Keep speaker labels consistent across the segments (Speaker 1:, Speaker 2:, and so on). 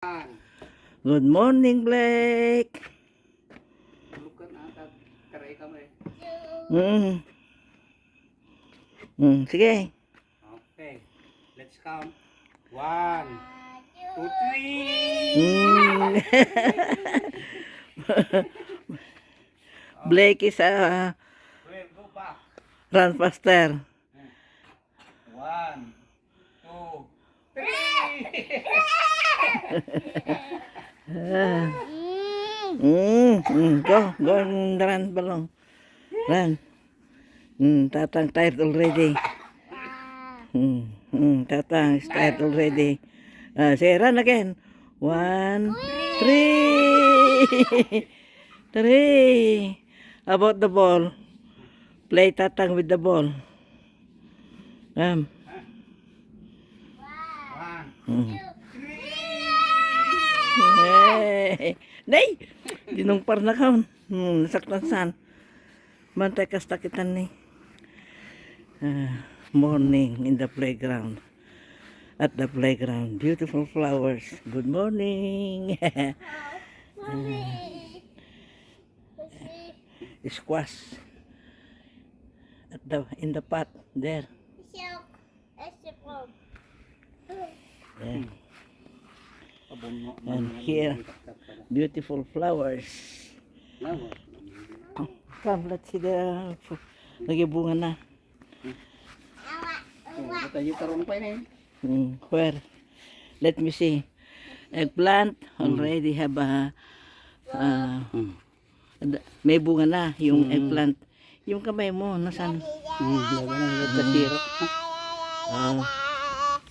Speaker 1: Good morning, Blake. Mm. Sige.
Speaker 2: Okay, let's count. 1, 2, 3.
Speaker 1: Blake is
Speaker 2: Go back.
Speaker 1: run faster.
Speaker 2: 1, 2, 3.
Speaker 1: Go and run, Balong. Run. Tatang tired already. Tatang is tired already. Say run again. 1, 3. 3. About the ball. Play Tatang with the ball.
Speaker 2: 1, 2, 3.
Speaker 1: Hey. Nay! Dinungpar na kaon. Nasaktan saan. Bantay kastakitan ni. Morning in the playground. At the playground. Beautiful flowers. Good morning. Squash. At in the pot. There. Yeah. And here, beautiful flowers. Come, let's see the nagibunga na. Where? Let me see. Eggplant already have a may bunga na yung eggplant. Yung kamay mo, nasan?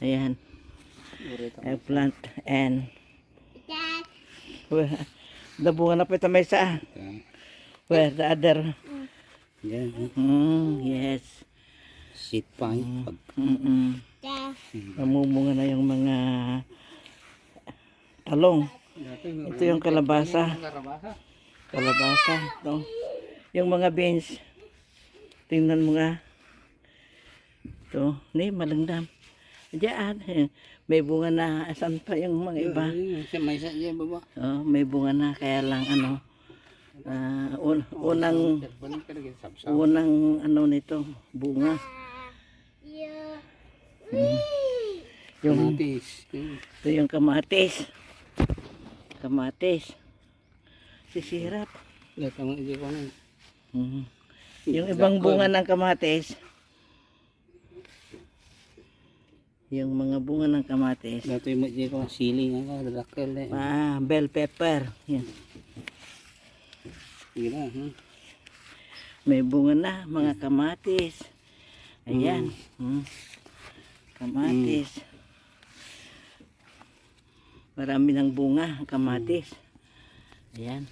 Speaker 1: Ayan. Eggplant and where the bunga na pita may sa where the other yes
Speaker 2: Sit pa
Speaker 1: namumunga na yung mga talong. Ito yung kalabasa ito. Yung mga beans tingnan mo nga ito ni malangdam diyan. May bunga na. Asan pa yung mga iba? May bunga na. Kaya lang unang ano nito bunga. Ito yung kamatis. Sisirap. Yung ibang bunga ng kamatis. Yung mga bunga ng kamatis.
Speaker 2: Dito yung medyo ko sili nga dadakkel eh.
Speaker 1: Bell pepper. Yan.
Speaker 2: Gila,
Speaker 1: May bunga na mga kamatis. Ayan. Kamatis. Marami ng bunga ang kamatis. Ayan.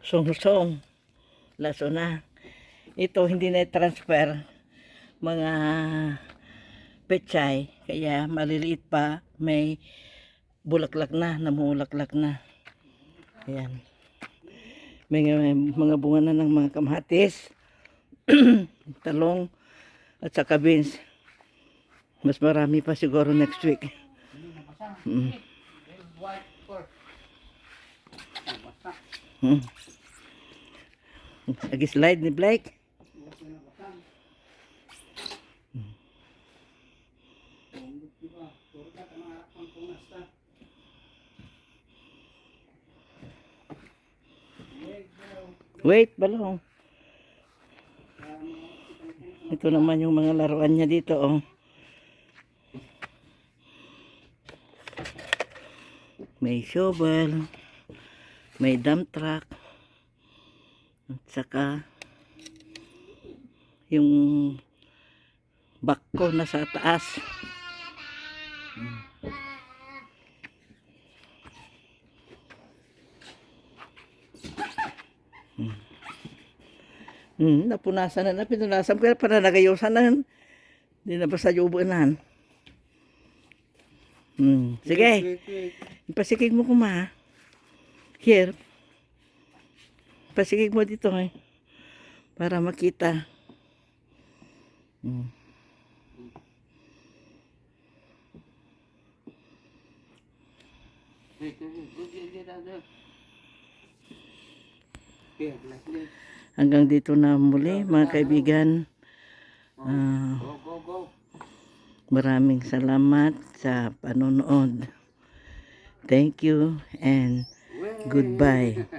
Speaker 1: Song-song. Laso na. Ito hindi na transfer mga pechay kaya maliliit pa, may bulaklak na, namulaklak na. Ayan. May mga bunga na ng mga kamatis, talong at saka beans. Mas marami pa siguro next week. Slide ni Blake. Wait, Balong. Ito naman yung mga laruan niya dito, oh. May shovel, may dump truck, at saka yung bako na sa taas. Napunasan na, pinunasan ko para nagayusan na. Hindi na basta yubunan. Sige. Pasikig mo kuma. Here. Pasikig mo dito para makita. Mm. Hanggang dito na muli mga kaibigan. Ah,
Speaker 2: Go, go, go.
Speaker 1: maraming salamat sa panonood. Thank you and goodbye.